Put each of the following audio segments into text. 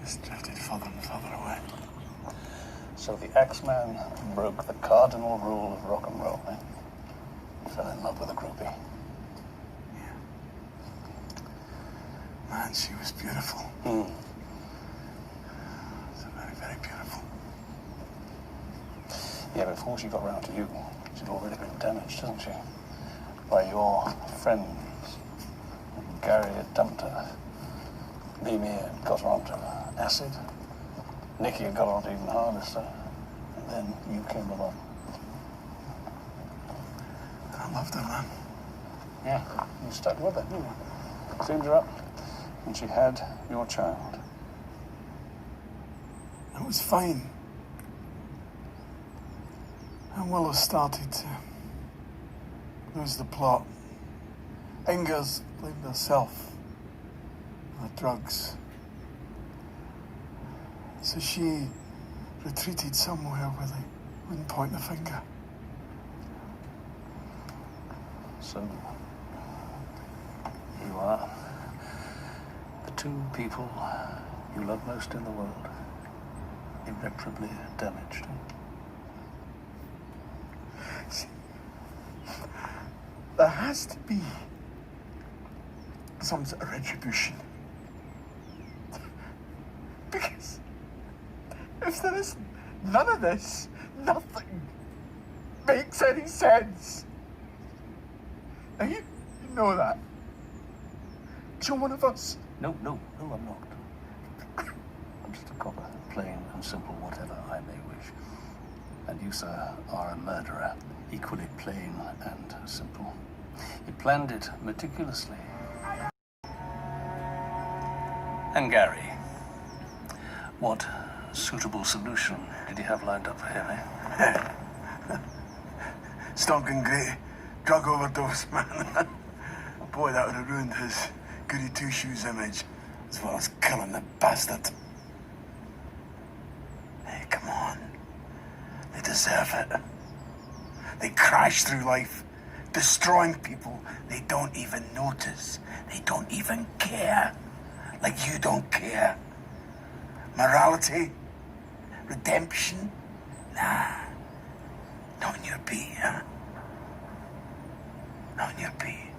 Just drifted further and further away. So the Axeman broke the cardinal rule of rock and roll, eh? Fell in love with a groupie. Yeah. Man, she was beautiful. So very, very beautiful. Yeah, before she got round to you, she'd already been damaged, hasn't she? By your friends. Gary had dumped her. Mimi had got her onto acid. Nicky had got her onto even harder stuff. And then you came along. And I loved her, man. Yeah, you stuck with her, didn't you? Cleaned her up, and she had your child. It was fine. And Willow started to lose the plot. Inga's blamed herself for the drugs. So she retreated somewhere where they wouldn't point the finger. So, you are the two people you love most in the world, irreparably damaged. See, there has to be some sort of retribution. Because if there is none of this, nothing makes any sense. Now you know that. You're one of us. No, I'm not. I'm just a copper, plain and simple, whatever I may wish. And you, sir, are a murderer, equally plain and simple. You planned it meticulously. And Gary, what suitable solution did you have lined up for him, eh? Stonking great drug overdose, man. Boy, that would have ruined his goody two-shoes image, as well as killing the bastard. Hey, come on. They deserve it. They crash through life, destroying people they don't even notice. They don't even care. Like you don't care. Morality? Redemption? Nah. Not in your beat, huh? Not in your beat.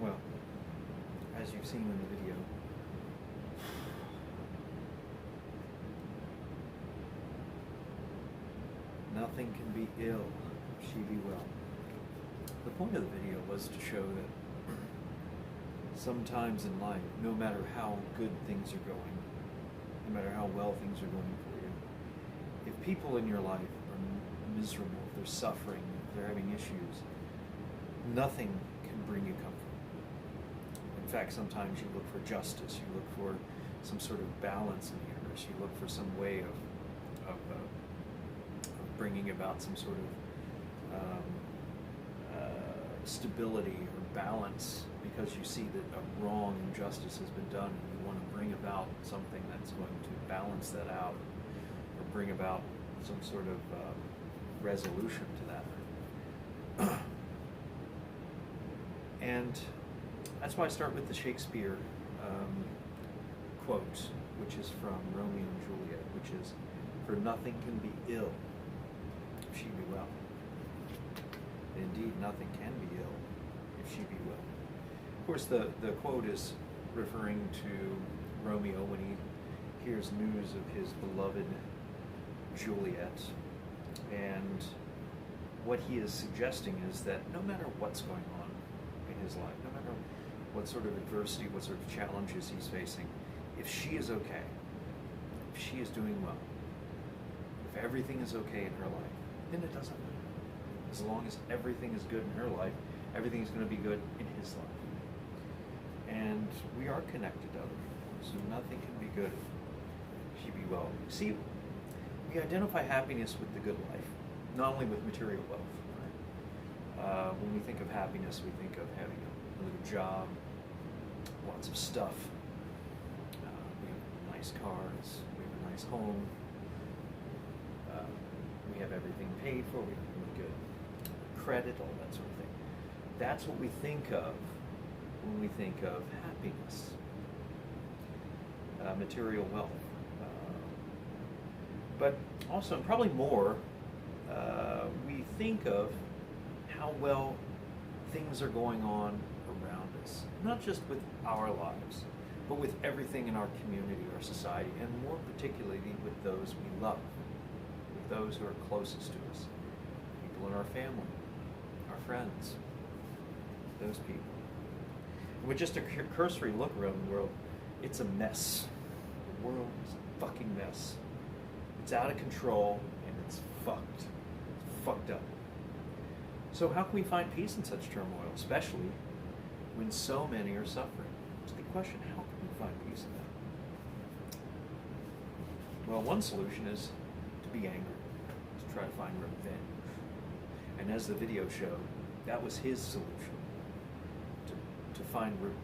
Well, as you've seen in the video, nothing can be ill if she be well. The point of the video was to show that sometimes in life, no matter how good things are going, no matter how well things are going for you, if people in your life are miserable, if they're suffering, if they're having issues, nothing can bring you comfort. In fact, sometimes you look for justice, you look for some sort of balance in the universe, you look for some way of bringing about some sort of stability or balance, because you see that a wrong injustice has been done and you want to bring about something that's going to balance that out or bring about some sort of resolution to that. And that's why I start with the Shakespeare quote, which is from Romeo and Juliet, which is, "For nothing can be ill if she be well." Indeed, nothing can be ill if she be well. Of course, the quote is referring to Romeo when he hears news of his beloved Juliet. And what he is suggesting is that no matter what's going on in his life, no matter what sort of adversity, what sort of challenges he's facing, if she is okay, if she is doing well, if everything is okay in her life, then it doesn't matter. As long as everything is good in her life, everything is going to be good in his life. And we are connected to other people, so nothing can be good if she be well. See, we identify happiness with the good life, not only with material wealth. Right? When we think of happiness, we think of having a good job, lots of stuff. We have nice cars, we have a nice home, we have everything paid for, we have really good credit, all that sort of thing. That's what we think of when we think of happiness, material wealth. But also, and probably more, we think of how well things are going on around us, not just with our lives, but with everything in our community, our society, and more particularly with those we love, with those who are closest to us, people in our family, our friends, those people. With just a cursory look around the world, it's a mess. The world is a fucking mess. It's out of control, and it's fucked. It's fucked up. So how can we find peace in such turmoil, especially when so many are suffering? It's a good question. How can we find peace in that? Well, one solution is to be angry, to try to find revenge. And as the video showed, that was his solution.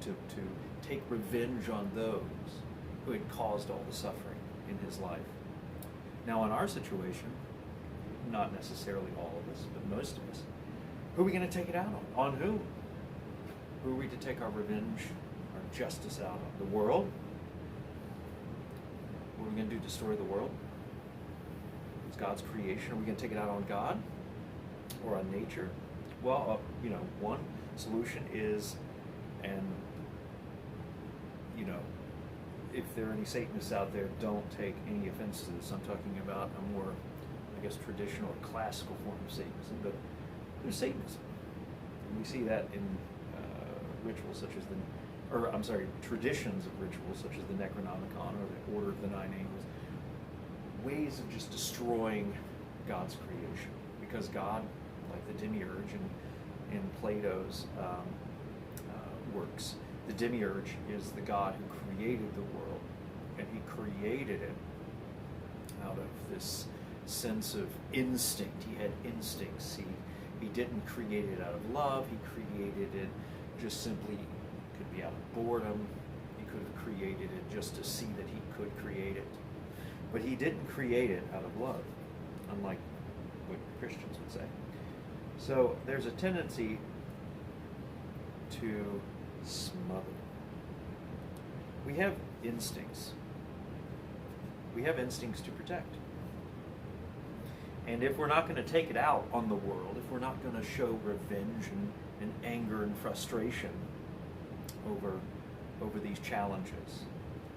To take revenge on those who had caused all the suffering in his life. Now, in our situation, not necessarily all of us, but most of us, who are we going to take it out on? On who? Who are we to take our revenge, our justice out on? The world? What are we going to do? Destroy the world? It's God's creation. Are we going to take it out on God or on nature? Well, one solution is, and if there are any Satanists out there, don't take any offense to this. I'm talking about a more, traditional or classical form of Satanism, but there's Satanism. And we see that in rituals such as traditions of rituals such as the Necronomicon or the Order of the Nine Angels, ways of just destroying God's creation. Because God, like the Demiurge in Plato's works, the Demiurge is the God who created the world, and he created it out of this sense of instinct. He had instincts. He didn't create it out of love. He created it just simply, could be out of boredom. He could have created it just to see that he could create it. But he didn't create it out of love, unlike what Christians would say. So there's a tendency to smother. We have instincts. We have instincts to protect. And if we're not going to take it out on the world, if we're not going to show revenge and anger and frustration over these challenges,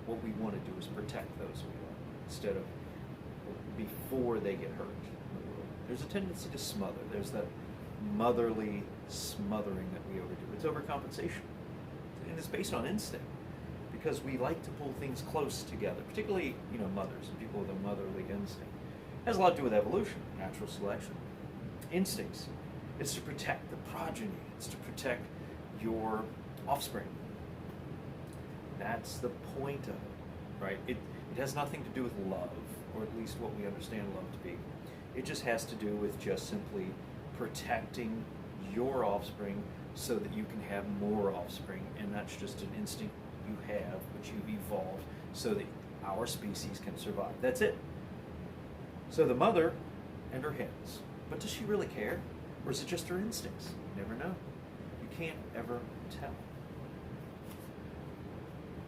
what we want to do is protect those we love instead of before they get hurt in the world. There's a tendency to smother. There's that motherly smothering that we overdo. It's overcompensation. And it's based on instinct, because we like to pull things close together, particularly, mothers and people with a motherly instinct. It has a lot to do with evolution, natural selection. Instincts. It's to protect the progeny. It's to protect your offspring. That's the point of it, right? It has nothing to do with love, or at least what we understand love to be. It just has to do with just simply protecting your offspring so that you can have more offspring, and that's just an instinct you have, which you've evolved so that our species can survive. That's it. So the mother and her hens. But does she really care? Or is it just her instincts? You never know. You can't ever tell.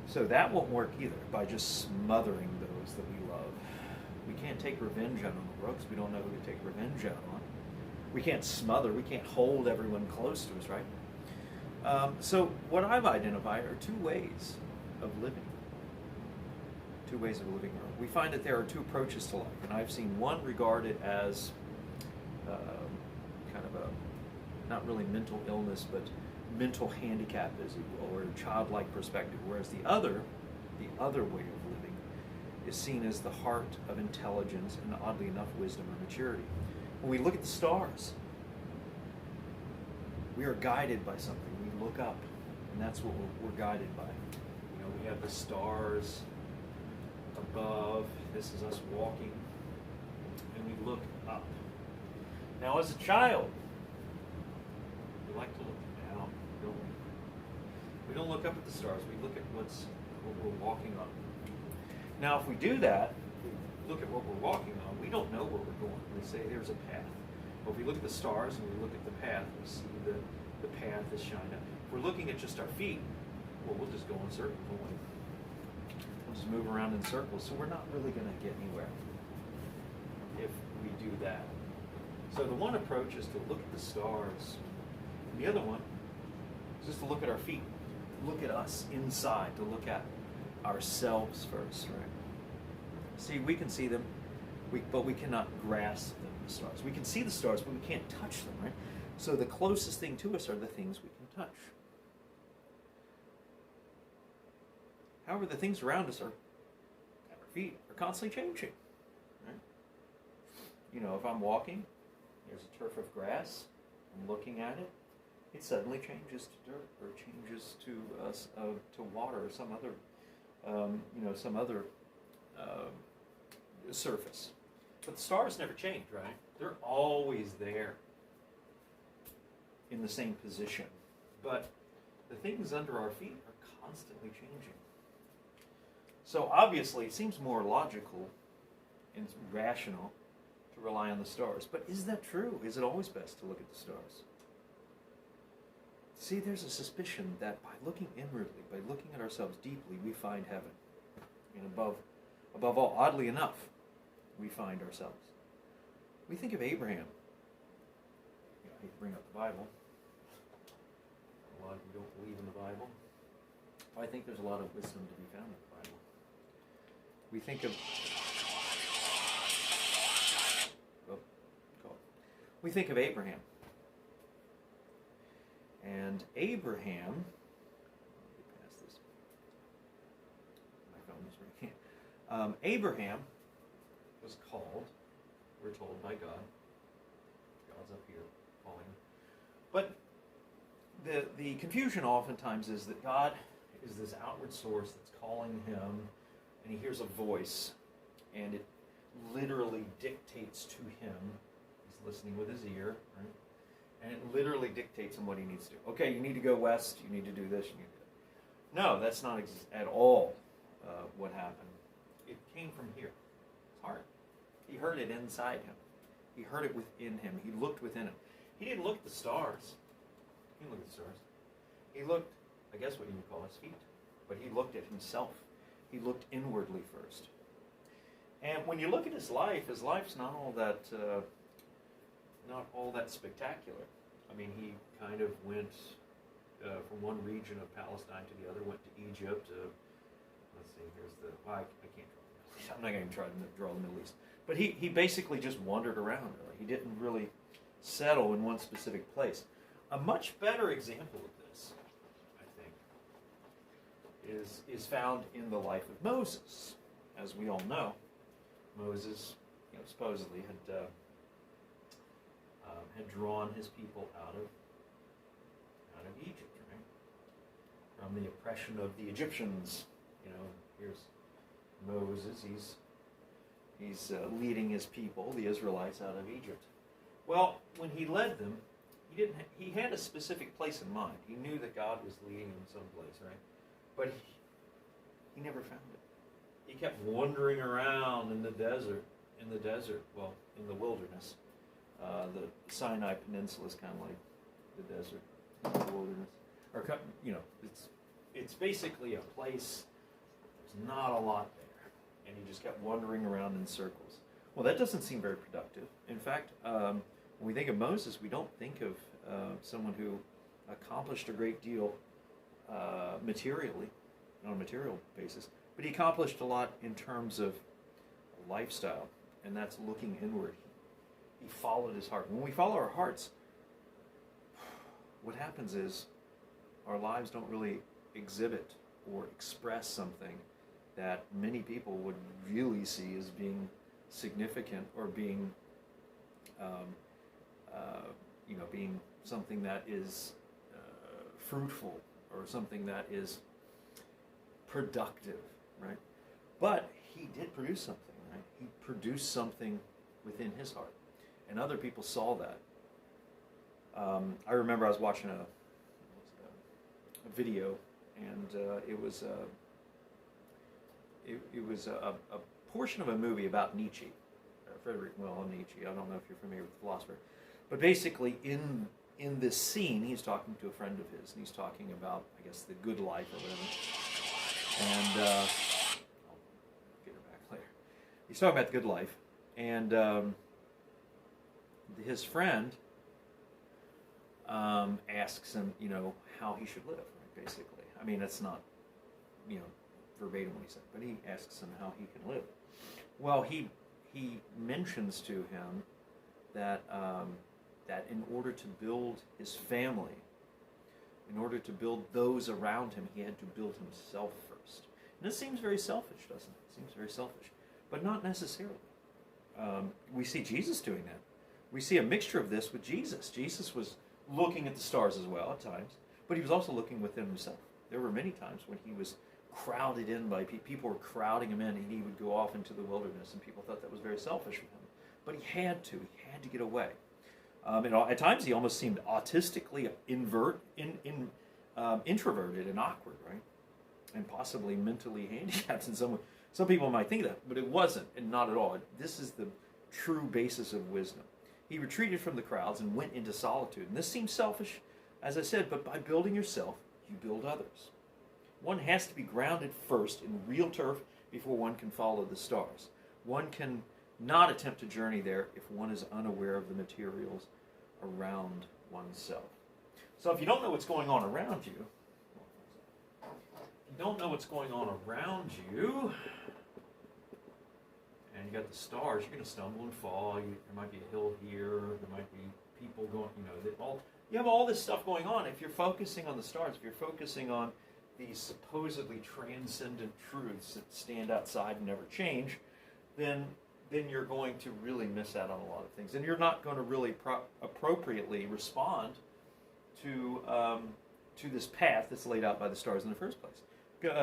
So that won't work either, by just smothering those that we love. We can't take revenge out on the world because we don't know who to take revenge out on. We can't smother. We can't hold everyone close to us, right? So what I've identified are two ways of living. Two ways of living. We find that there are two approaches to life, and I've seen one regarded as kind of a, not really mental illness, but mental handicap, as you will, or a childlike perspective, whereas the other way of living is seen as the heart of intelligence and, oddly enough, wisdom or maturity. When we look at the stars, we are guided by something. We look up, and that's what we're guided by. You know, we have the stars above. This is us walking, and we look up. Now, as a child, we like to look down, don't we? We don't look up at the stars. We look at what we're walking on. Now, if we do that, if we look at what we're walking on, we don't know where we're going. We say there's a path. But if we look at the stars and we look at the path, we see the path is shining up. If we're looking at just our feet, well, we'll just go in circles, won't we? We'll just move around in circles. So we're not really going to get anywhere if we do that. So the one approach is to look at the stars. And the other one is just to look at our feet. Look at us inside, to look at ourselves first, right? See, we can see them, but we cannot grasp them, the stars. We can see the stars, but we can't touch them, right? So the closest thing to us are the things we can touch. However, the things around us are, at our feet, are constantly changing, right? You know, if I'm walking, there's a turf of grass, I'm looking at it, it suddenly changes to dirt, or changes to water, or some other, surface. But the stars never change, right? They're always there, in the same position. But the things under our feet are constantly changing. So obviously, it seems more logical and rational to rely on the stars. But is that true? Is it always best to look at the stars? See, there's a suspicion that by looking inwardly, by looking at ourselves deeply, we find heaven. And above all, oddly enough, we find ourselves. We think of Abraham. I hate to bring up the Bible. A lot of you don't believe in the Bible. I think there's a lot of wisdom to be found in the Bible. We think of Abraham. And Abraham, let me get past this. My phone is ringing. Abraham was called, we're told, by God. God's up here calling. But the confusion oftentimes is that God is this outward source that's calling him, and he hears a voice, and it literally dictates to him. He's listening with his ear, right? And it literally dictates him what he needs to do. Okay, you need to go west, you need to do this, you need to do that. No, that's not at all what happened. It came from here, his heart. He heard it inside him. He heard it within him. He looked within him. He didn't look at the stars. He didn't look at the stars. He looked, I guess what you would call his feet. But he looked at himself. He looked inwardly first. And when you look at his life's not all that spectacular. I mean, he kind of went from one region of Palestine to the other, went to Egypt. Let's see, here's I can't draw the Middle East. I'm not going to try to draw the Middle East. But he basically just wandered around, really. He didn't really settle in one specific place. A much better example of this, I think, is found in the life of Moses. As we all know, Moses, supposedly had drawn his people out of Egypt, right? From the oppression of the Egyptians. Here's Moses. He's leading his people, the Israelites, out of Egypt. Well, when he led them, he had a specific place in mind. He knew that God was leading him someplace, right? But he never found it. He kept wandering around in the desert, in the wilderness. The Sinai Peninsula is kind of like the desert, the wilderness. Or, it's basically a place, there's not a lot there. And he just kept wandering around in circles. Well, that doesn't seem very productive. In fact, when we think of Moses, we don't think of someone who accomplished a great deal materially, on a material basis. But he accomplished a lot in terms of lifestyle, and that's looking inward. He followed his heart. When we follow our hearts, what happens is our lives don't really exhibit or express something that many people would really see as being significant or being, being something that is fruitful or something that is productive, right? But he did produce something, right? He produced something within his heart, and other people saw that. I remember I was watching a video, and it was a portion of a movie about Nietzsche, Friedrich Wilhelm Nietzsche. I don't know if you're familiar with the philosopher, but basically in this scene, he's talking to a friend of his, and he's talking about, I guess, the good life or whatever. And I'll get her back later. He's talking about the good life, and his friend asks him, how he should live, right, basically. I mean, it's not, verbatim what he said, but he asks him how he can live. Well, he mentions to him that that in order to build his family, in order to build those around him, he had to build himself first. And this seems very selfish, doesn't it? It seems very selfish, but not necessarily. We see Jesus doing that. We see a mixture of this with Jesus. Jesus was looking at the stars as well at times, but he was also looking within himself. There were many times when he was crowded in by people were crowding him in, and he would go off into the wilderness, and people thought that was very selfish of him. But he had to get away. At times he almost seemed autistically introverted and awkward, right? And possibly mentally handicapped in some way. Some people might think that, but it wasn't, and not at all. This is the true basis of wisdom. He retreated from the crowds and went into solitude. And this seems selfish, as I said, but by building yourself, you build others. One has to be grounded first in real turf before one can follow the stars. One can not attempt to journey there if one is unaware of the materials around oneself. So if you don't know what's going on around you, and you got the stars, you're going to stumble and fall. There might be a hill here. There might be people going, you have all this stuff going on. If you're focusing on the stars, if you're focusing on these supposedly transcendent truths that stand outside and never change, then you're going to really miss out on a lot of things. And you're not going to really appropriately respond to this path that's laid out by the stars in the first place.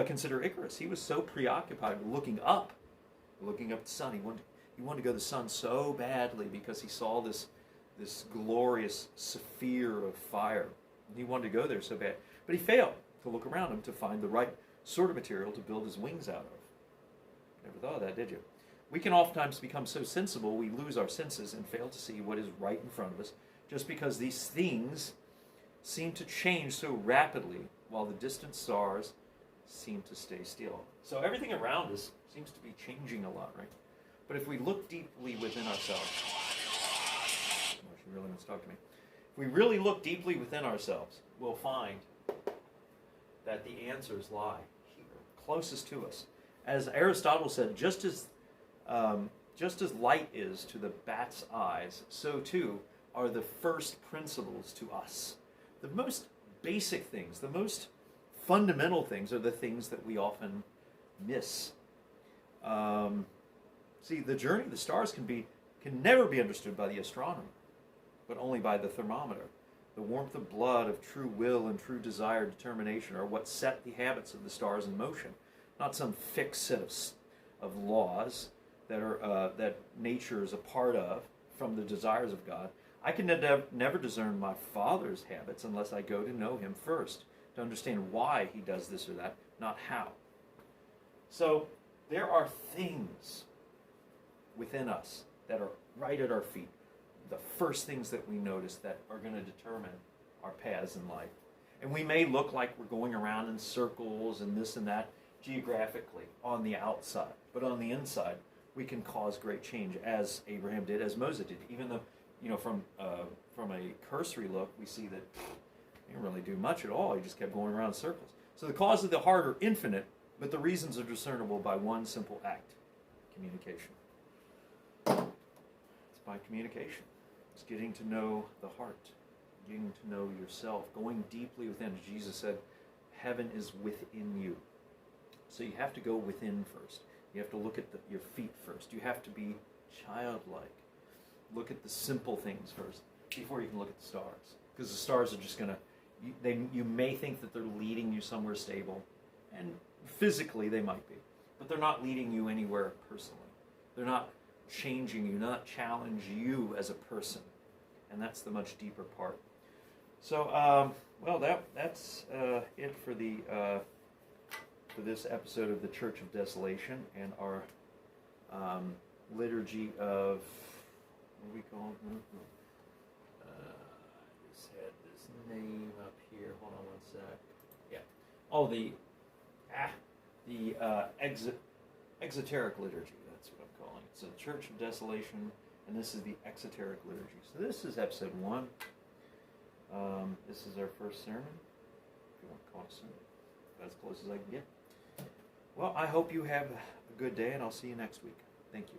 Consider Icarus. He was so preoccupied looking up at the sun. He wanted to go to the sun so badly because he saw this glorious sphere of fire. He wanted to go there so bad. But he failed to look around him to find the right sort of material to build his wings out of. Never thought of that, did you? We can oftentimes become so sensible we lose our senses and fail to see what is right in front of us just because these things seem to change so rapidly while the distant stars seem to stay still. So everything around us seems to be changing a lot, right? But if we look deeply within ourselves, she really wants to talk to me. If we really look deeply within ourselves, we'll find that the answers lie here, closest to us. As Aristotle said, just as light is to the bat's eyes, so too are the first principles to us. The most basic things, the most fundamental things are the things that we often miss. See, the journey of the stars can never be understood by the astronomer, but only by the thermometer. The warmth of blood, of true will and true desire, determination are what set the habits of the stars in motion, not some fixed set of laws that nature is a part of from the desires of God. I can never discern my Father's habits unless I go to know him first, to understand why he does this or that, not how. So there are things within us that are right at our feet, the first things that we notice that are going to determine our paths in life. And we may look like we're going around in circles and this and that geographically on the outside, but on the inside we can cause great change, as Abraham did, as Moses did. Even though, from a cursory look, we see that he didn't really do much at all. He just kept going around in circles. So the causes of the heart are infinite, but the reasons are discernible by one simple act: communication. It's by communication. It's getting to know the heart, getting to know yourself, going deeply within. Jesus said, heaven is within you. So you have to go within first. You have to look at your feet first. You have to be childlike. Look at the simple things first before you can look at the stars. Because the stars are just going to, you may think that they're leading you somewhere stable, and physically they might be, but they're not leading you anywhere personally. They're not changing you, not challenge you as a person. And that's the much deeper part. So, well, that's it for for this episode of the Church of Desolation and our liturgy of, what do we call it? I just had this name up here. Hold on one sec. Yeah. Oh, the exoteric liturgy. That's what I'm calling it. So the Church of Desolation, and this is the exoteric liturgy. So this is episode 1. This is our first sermon, if you want to call it a sermon. That's as close as I can get. Well, I hope you have a good day, and I'll see you next week. Thank you.